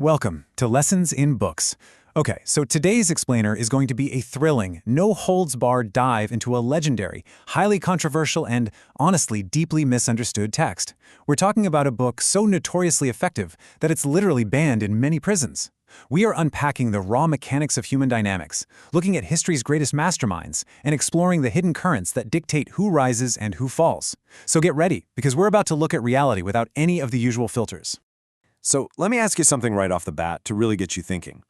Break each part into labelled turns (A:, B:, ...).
A: Welcome to Lessons in Books. Okay, so today's explainer is going to be a thrilling, no-holds-barred dive into a legendary, highly controversial, and honestly deeply misunderstood text. We're talking about a book so notoriously effective that it's literally banned in many prisons. We are unpacking the raw mechanics of human dynamics, looking at history's greatest masterminds, and exploring the hidden currents that dictate who rises and who falls. So get ready, because we're about to look at reality without any of the usual filters.
B: So let me ask you something right off the bat to really get you thinking.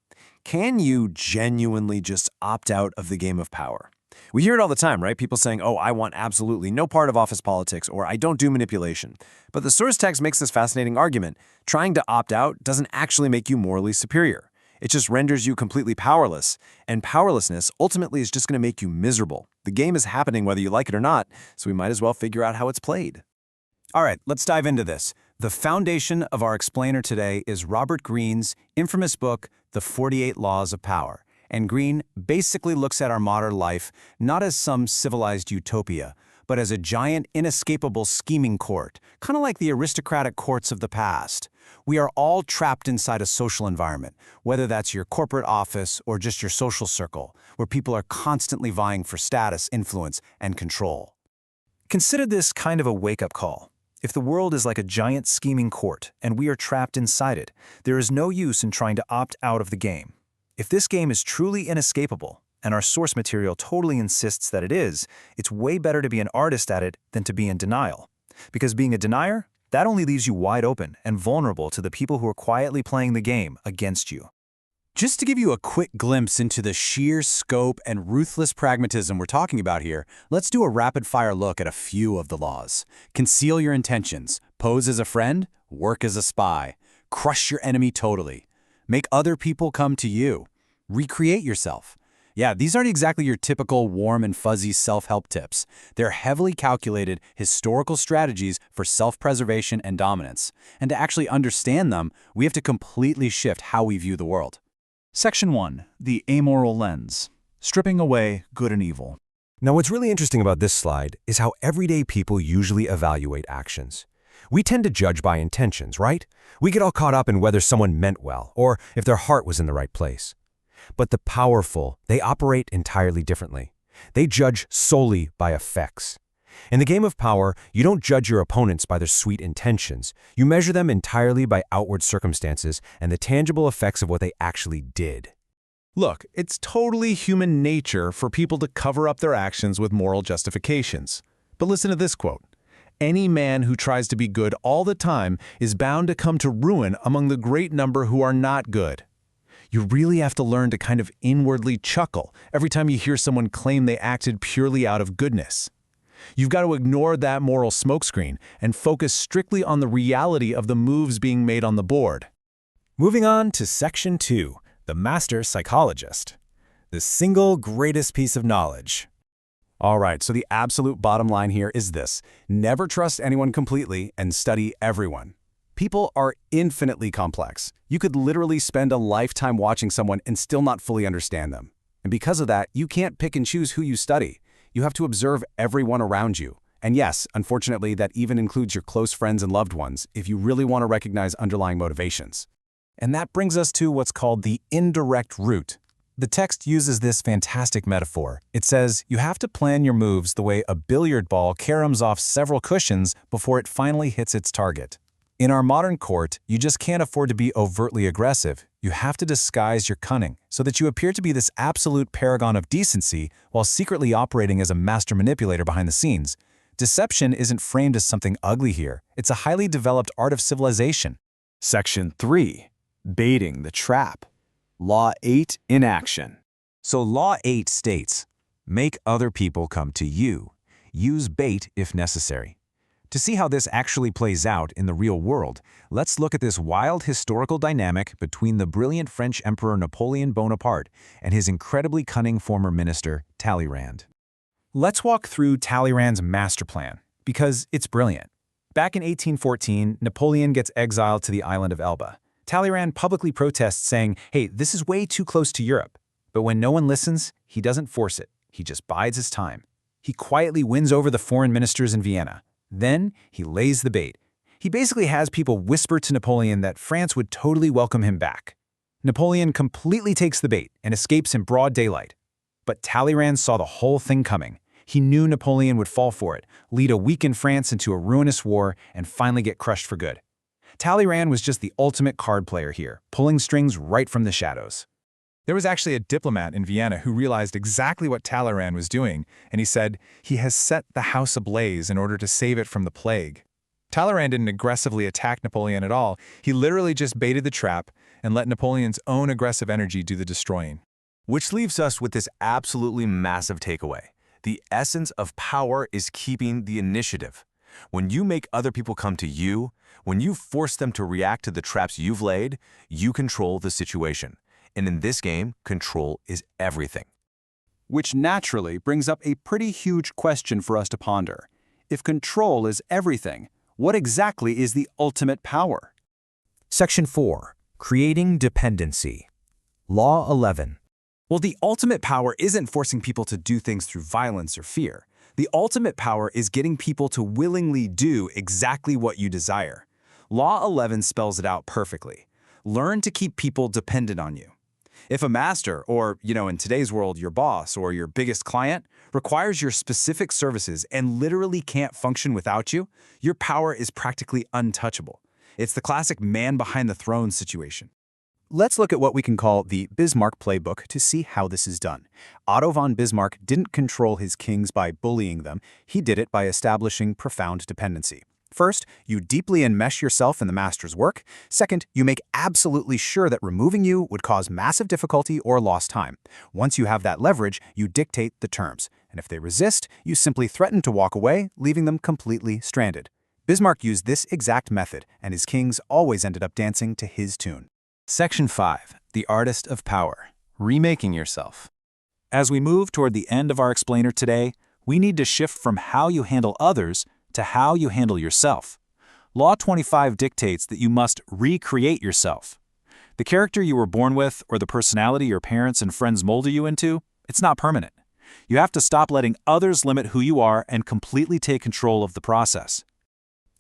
B: Can you genuinely just opt out of the game of power? We hear it all the time, right? People saying, oh, I want absolutely no part of office politics, or I don't do manipulation. But the source text makes this fascinating argument. Trying to opt out doesn't actually make you morally superior. It just renders you completely powerless. And powerlessness ultimately is just going to make you miserable. The game is happening whether you like it or not, so we might as well figure out how it's played.
C: All right, let's dive into this. The foundation of our explainer today is Robert Greene's infamous book, The 48 Laws of Power. And Greene basically looks at our modern life not as some civilized utopia, but as a giant, inescapable scheming court, kind of like the aristocratic courts of the past. We are all trapped inside a social environment, whether that's your corporate office or just your social circle, where people are constantly vying for status, influence, and control. Consider this kind of a wake-up call. If the world is like a giant scheming court and we are trapped inside it, there is no use in trying to opt out of the game. If this game is truly inescapable, and our source material totally insists that it is, it's way better to be an artist at it than to be in denial. Because being a denier, that only leaves you wide open and vulnerable to the people who are quietly playing the game against you. Just to give you a quick glimpse into the sheer scope and ruthless pragmatism we're talking about here, let's do a rapid-fire look at a few of the laws. Conceal your intentions, pose as a friend, work as a spy, crush your enemy totally, make other people come to you, recreate yourself. Yeah, these aren't exactly your typical warm and fuzzy self-help tips. They're heavily calculated historical strategies for self-preservation and dominance. And to actually understand them, we have to completely shift how we view the world. Section 1. The Amoral Lens. Stripping away good and evil.
D: Now, what's really interesting about this slide is how everyday people usually evaluate actions. We tend to judge by intentions, right? We get all caught up in whether someone meant well or if their heart was in the right place. But the powerful, they operate entirely differently. They judge solely by effects. In the game of power, you don't judge your opponents by their sweet intentions. You measure them entirely by outward circumstances and the tangible effects of what they actually did.
E: Look, it's totally human nature for people to cover up their actions with moral justifications. But listen to this quote. Any man who tries to be good all the time is bound to come to ruin among the great number who are not good. You really have to learn to kind of inwardly chuckle every time you hear someone claim they acted purely out of goodness. You've got to ignore that moral smokescreen and focus strictly on the reality of the moves being made on the board.
A: Moving on to Section 2, the Master Psychologist. The single greatest piece of knowledge. All right, so the absolute bottom line here is this. Never trust anyone completely and study everyone. People are infinitely complex. You could literally spend a lifetime watching someone and still not fully understand them. And because of that, you can't pick and choose who you study. You have to observe everyone around you. And yes, unfortunately, that even includes your close friends and loved ones if you really want to recognize underlying motivations. And that brings us to what's called the indirect route. The text uses this fantastic metaphor. It says, you have to plan your moves the way a billiard ball caroms off several cushions before it finally hits its target. In our modern court, you just can't afford to be overtly aggressive. You have to disguise your cunning so that you appear to be this absolute paragon of decency while secretly operating as a master manipulator behind the scenes. Deception isn't framed as something ugly here. It's a highly developed art of civilization.
C: Section 3. Baiting the trap. Law 8 in action.
A: So Law 8 states, make other people come to you. Use bait if necessary. To see how this actually plays out in the real world, let's look at this wild historical dynamic between the brilliant French Emperor Napoleon Bonaparte and his incredibly cunning former minister, Talleyrand. Let's walk through Talleyrand's master plan, because it's brilliant. Back in 1814, Napoleon gets exiled to the island of Elba. Talleyrand publicly protests saying, hey, this is way too close to Europe. But when no one listens, he doesn't force it. He just bides his time. He quietly wins over the foreign ministers in Vienna. Then he lays the bait.
C: He basically has people whisper to Napoleon that France would totally welcome him back. Napoleon completely takes the bait and escapes in broad daylight. But Talleyrand saw the whole thing coming. He knew Napoleon would fall for it, lead a weakened France into a ruinous war, and finally get crushed for good. Talleyrand was just the ultimate card player here, pulling strings right from the shadows.
E: There was actually a diplomat in Vienna who realized exactly what Talleyrand was doing, and he said, "He has set the house ablaze in order to save it from the plague." Talleyrand didn't aggressively attack Napoleon at all. He literally just baited the trap and let Napoleon's own aggressive energy do the destroying.
A: Which leaves us with this absolutely massive takeaway. The essence of power is keeping the initiative. When you make other people come to you, when you force them to react to the traps you've laid, you control the situation. And in this game, control is everything.
C: Which naturally brings up a pretty huge question for us to ponder. If control is everything, what exactly is the ultimate power?
D: Section 4. Creating Dependency. Law 11.
C: Well, the ultimate power isn't forcing people to do things through violence or fear. The ultimate power is getting people to willingly do exactly what you desire. Law 11 spells it out perfectly. Learn to keep people dependent on you. If a master, or, in today's world, your boss or your biggest client, requires your specific services and literally can't function without you, your power is practically untouchable. It's the classic man behind the throne situation. Let's look at what we can call the Bismarck playbook to see how this is done. Otto von Bismarck didn't control his kings by bullying them. He did it by establishing profound dependency. First, you deeply enmesh yourself in the master's work. Second, you make absolutely sure that removing you would cause massive difficulty or lost time. Once you have that leverage, you dictate the terms. And if they resist, you simply threaten to walk away, leaving them completely stranded. Bismarck used this exact method, and his kings always ended up dancing to his tune.
F: Section 5. The Artist of Power. Remaking yourself. As we move toward the end of our explainer today, we need to shift from how you handle others to how you handle yourself. Law 25 dictates that you must recreate yourself. The character you were born with or the personality your parents and friends molded you into, it's not permanent. You have to stop letting others limit who you are and completely take control of the process.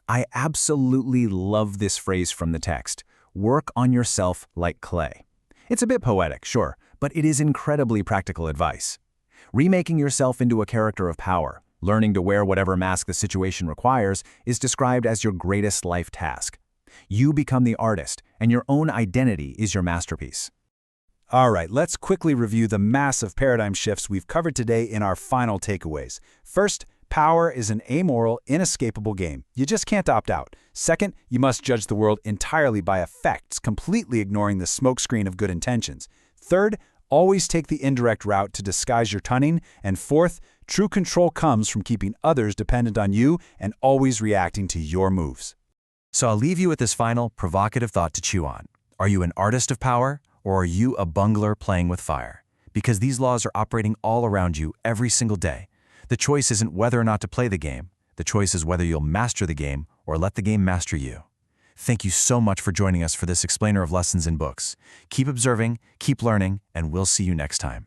C: I absolutely love this phrase from the text. Work on yourself like clay. It's a bit poetic, sure, but it is incredibly practical advice. Remaking yourself into a character of power, learning to wear whatever mask the situation requires, is described as your greatest life task. You become the artist, and your own identity is your masterpiece.
F: All right, let's quickly review the massive paradigm shifts we've covered today in our final takeaways. First, power is an amoral, inescapable game. You just can't opt out. Second, you must judge the world entirely by effects, completely ignoring the smokescreen of good intentions. Third, always take the indirect route to disguise your cunning. And fourth, true control comes from keeping others dependent on you and always reacting to your moves.
D: So I'll leave you with this final, provocative thought to chew on. Are you an artist of power, or are you a bungler playing with fire? Because these laws are operating all around you every single day. The choice isn't whether or not to play the game. The choice is whether you'll master the game or let the game master you. Thank you so much for joining us for this explainer of lessons in books. Keep observing, keep learning, and we'll see you next time.